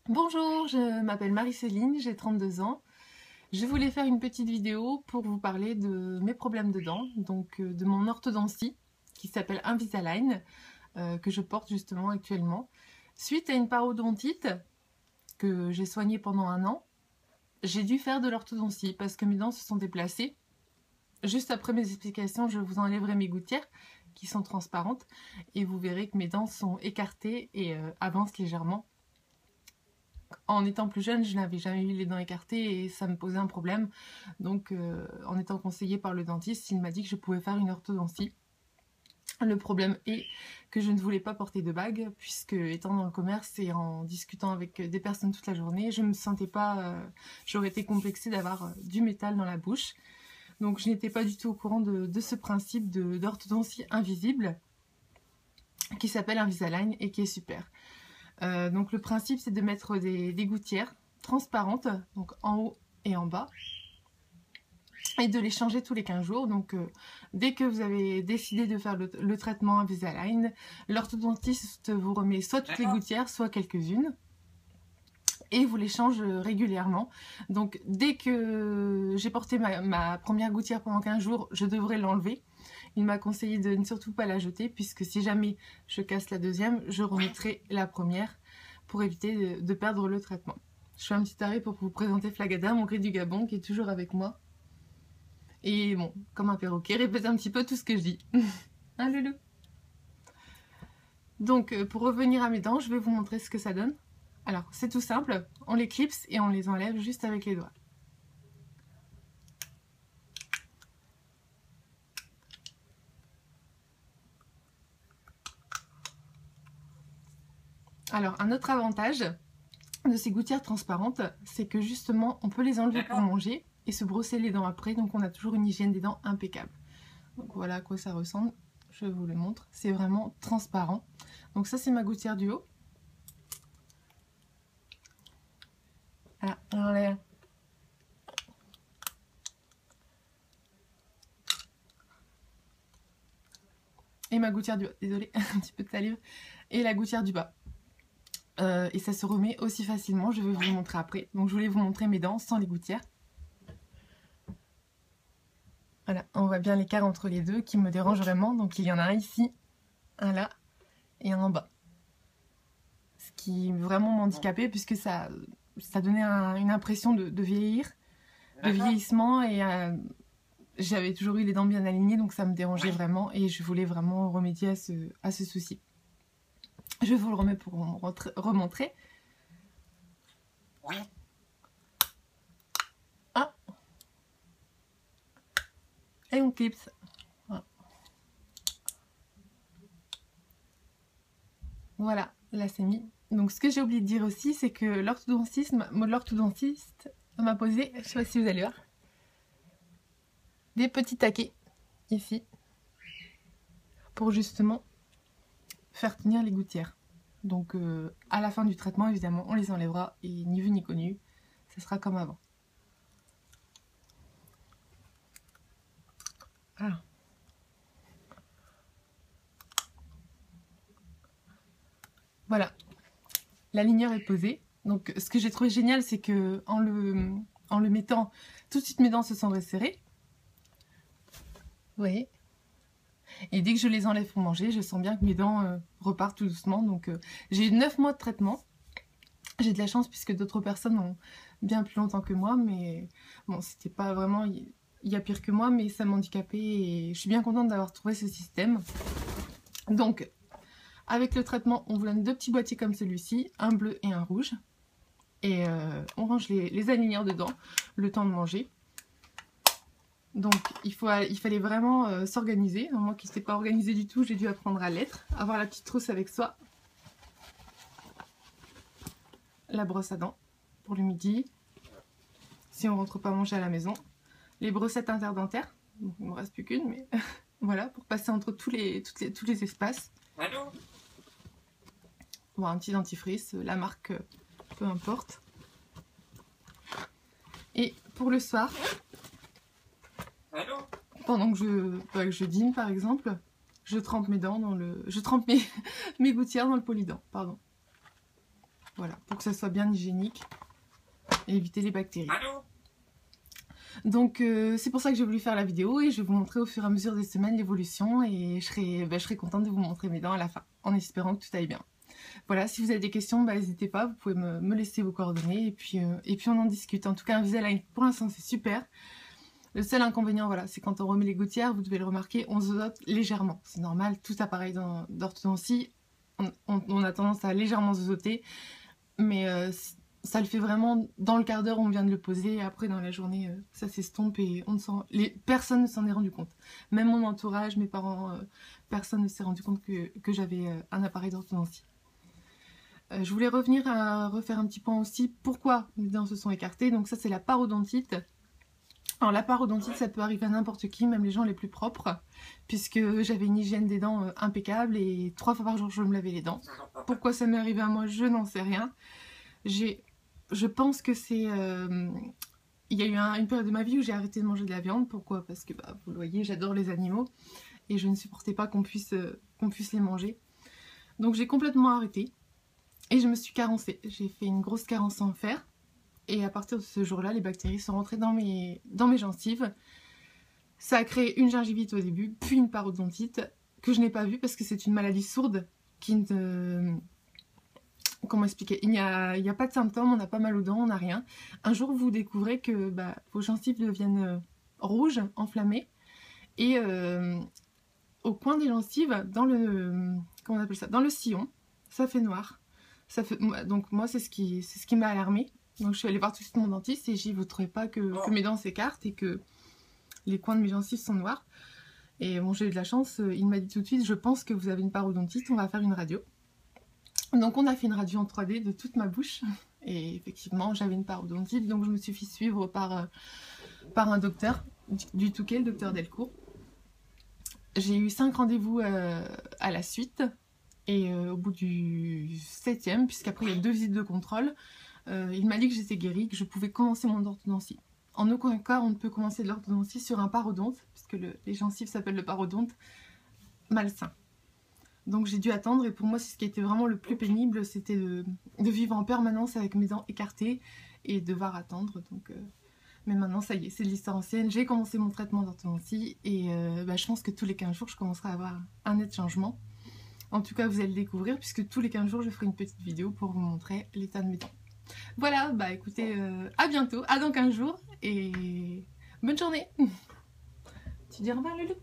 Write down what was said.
Bonjour, je m'appelle Marie-Céline, j'ai 32 ans. Je voulais faire une petite vidéo pour vous parler de mes problèmes de dents, donc de mon orthodontie qui s'appelle Invisalign, que je porte justement actuellement. Suite à une parodontite que j'ai soignée pendant 1 an, j'ai dû faire de l'orthodontie parce que mes dents se sont déplacées. Juste après mes explications, je vous enlèverai mes gouttières qui sont transparentes et vous verrez que mes dents sont écartées et avancent légèrement. En étant plus jeune, je n'avais jamais eu les dents écartées et ça me posait un problème. Donc, en étant conseillée par le dentiste, il m'a dit que je pouvais faire une orthodontie. Le problème est que je ne voulais pas porter de bague, puisque étant dans le commerce et en discutant avec des personnes toute la journée, je me sentais pas... j'aurais été complexée d'avoir du métal dans la bouche. Donc, je n'étais pas du tout au courant de ce principe d'orthodontie invisible, qui s'appelle Invisalign et qui est super. Donc le principe c'est de mettre des gouttières transparentes, donc en haut et en bas, et de les changer tous les 15 jours. Donc dès que vous avez décidé de faire le traitement Invisalign, l'orthodontiste vous remet soit toutes les gouttières, soit quelques-unes, et vous les change régulièrement. Donc dès que j'ai porté ma première gouttière pendant 15 jours, je devrais l'enlever. Il m'a conseillé de ne surtout pas la jeter, puisque si jamais je casse la deuxième, je remettrai la première pour éviter de perdre le traitement. Je fais un petit arrêt pour vous présenter Flagada, mon gris du Gabon, qui est toujours avec moi. Et bon, comme un perroquet, répète un petit peu tout ce que je dis. Hein, loulou? Donc, pour revenir à mes dents, je vais vous montrer ce que ça donne. Alors, c'est tout simple, on les clipse et on les enlève juste avec les doigts. Alors, un autre avantage de ces gouttières transparentes, c'est que justement, on peut les enlever pour manger et se brosser les dents après, donc on a toujours une hygiène des dents impeccable. Donc voilà à quoi ça ressemble, je vous le montre, c'est vraiment transparent. Donc ça, c'est ma gouttière du haut. Voilà, j'enlève. Et ma gouttière du bas, désolée, un petit peu de salive. Et la gouttière du bas. Et ça se remet aussi facilement, je vais vous le montrer après. Donc je voulais vous montrer mes dents sans les gouttières. Voilà, on voit bien l'écart entre les deux qui me dérange vraiment. Donc il y en a un ici, un là et un en bas. Ce qui vraiment m'handicapait puisque ça donnait une impression de vieillir, de vieillissement, et j'avais toujours eu les dents bien alignées, donc ça me dérangeait vraiment et je voulais vraiment remédier à ce souci. Je vous le remets pour remontrer. Oui. Ah. Et on clipse. Voilà, là c'est mis. Donc ce que j'ai oublié de dire aussi, c'est que l'orthodontiste m'a posé, je sais pas si vous allez voir, des petits taquets ici pour justement faire tenir les gouttières. Donc à la fin du traitement, évidemment, on les enlèvera et ni vu ni connu, ça sera comme avant. Voilà. Voilà, la linière est posée. Donc ce que j'ai trouvé génial, c'est que en le mettant, tout de suite mes dents se sont resserrées. Vous voyez? Et dès que je les enlève pour manger, je sens bien que mes dents repartent tout doucement. Donc j'ai eu 9 mois de traitement. J'ai de la chance puisque d'autres personnes ont bien plus longtemps que moi. Mais bon, c'était pas vraiment... Il y a pire que moi, mais ça m'handicapait. Et je suis bien contente d'avoir trouvé ce système. Donc, avec le traitement, on vous donne 2 petits boîtiers comme celui-ci, un bleu et un rouge. Et on range les aligneurs dedans, le temps de manger. Donc il fallait vraiment s'organiser. Moi qui n'étais pas organisée du tout, j'ai dû apprendre à l'être. Avoir la petite trousse avec soi. La brosse à dents pour le midi. Si on rentre pas manger à la maison. Les brossettes interdentaires. Donc, il ne me reste plus qu'une, mais voilà, pour passer entre tous les espaces. Bon, un petit dentifrice, la marque, peu importe. Et pour le soir, pendant que je dîne par exemple, je trempe mes dents dans le... Je trempe mes gouttières dans le polydent, pardon. Voilà, pour que ça soit bien hygiénique et éviter les bactéries. Donc c'est pour ça que j'ai voulu faire la vidéo et je vais vous montrer au fur et à mesure des semaines l'évolution et je serai contente de vous montrer mes dents à la fin, en espérant que tout aille bien. Voilà, si vous avez des questions, n'hésitez pas, vous pouvez me laisser vos coordonnées et puis on en discute. En tout cas, Invisalign, pour l'instant, c'est super. Le seul inconvénient, voilà, c'est quand on remet les gouttières, vous devez le remarquer, on zozote légèrement. C'est normal, tout appareil d'orthodontie, on a tendance à légèrement zozoter, mais ça le fait vraiment dans le quart d'heure où on vient de le poser, et après dans la journée, ça s'estompe et personne ne s'en est rendu compte. Même mon entourage, mes parents, personne ne s'est rendu compte que j'avais un appareil d'orthodontie. Je voulais revenir à refaire un petit point aussi, pourquoi mes dents se sont écartées. Donc ça, c'est la parodontite. Alors la parodontite, ça peut arriver à n'importe qui, même les gens les plus propres, puisque j'avais une hygiène des dents impeccable et 3 fois par jour je me lavais les dents. Pourquoi ça m'est arrivé à moi, je n'en sais rien. Je pense que c'est... il y a eu une période de ma vie où j'ai arrêté de manger de la viande. Pourquoi? Parce que vous le voyez, j'adore les animaux et je ne supportais pas qu'on puisse les manger. Donc j'ai complètement arrêté et je me suis carencée. J'ai fait une grosse carence en fer. Et à partir de ce jour-là, les bactéries sont rentrées dans mes gencives. Ça a créé une gingivite au début, puis une parodontite, que je n'ai pas vue parce que c'est une maladie sourde qui ne... Comment expliquer? Il n'y a pas de symptômes, on n'a pas mal aux dents, on n'a rien. Un jour, vous découvrez que vos gencives deviennent rouges, enflammées. Et au coin des gencives, dans le... Comment on appelle ça? Dans le sillon, ça fait noir. Donc moi, c'est ce qui m'a alarmée. Donc je suis allée voir tout de suite mon dentiste et j'ai dit, vous ne trouvez pas que mes dents s'écartent et que les coins de mes gencives sont noirs? Et bon, j'ai eu de la chance, il m'a dit tout de suite, je pense que vous avez une parodontite, on va faire une radio. Donc on a fait une radio en 3D de toute ma bouche et effectivement j'avais une parodontite, donc je me suis fait suivre par un docteur du Touquet, le docteur Delcourt. J'ai eu 5 rendez-vous à la suite et au bout du 7e, puisqu'après il y a 2 visites de contrôle, il m'a dit que j'étais guérie, que je pouvais commencer mon orthodontie. En aucun cas, on ne peut commencer de l'orthodontie sur un parodonte, puisque les gencives s'appellent le parodonte, malsain. Donc j'ai dû attendre, et pour moi, c'est ce qui était vraiment le plus pénible, c'était de vivre en permanence avec mes dents écartées et devoir attendre. Donc, mais maintenant, ça y est, c'est de l'histoire ancienne. J'ai commencé mon traitement d'orthodontie, et je pense que tous les 15 jours, je commencerai à avoir un net changement. En tout cas, vous allez le découvrir, puisque tous les 15 jours, je ferai une petite vidéo pour vous montrer l'état de mes dents. Voilà, écoutez, à bientôt, à dans 15 jours, et bonne journée. Tu dis au revoir, Loulou.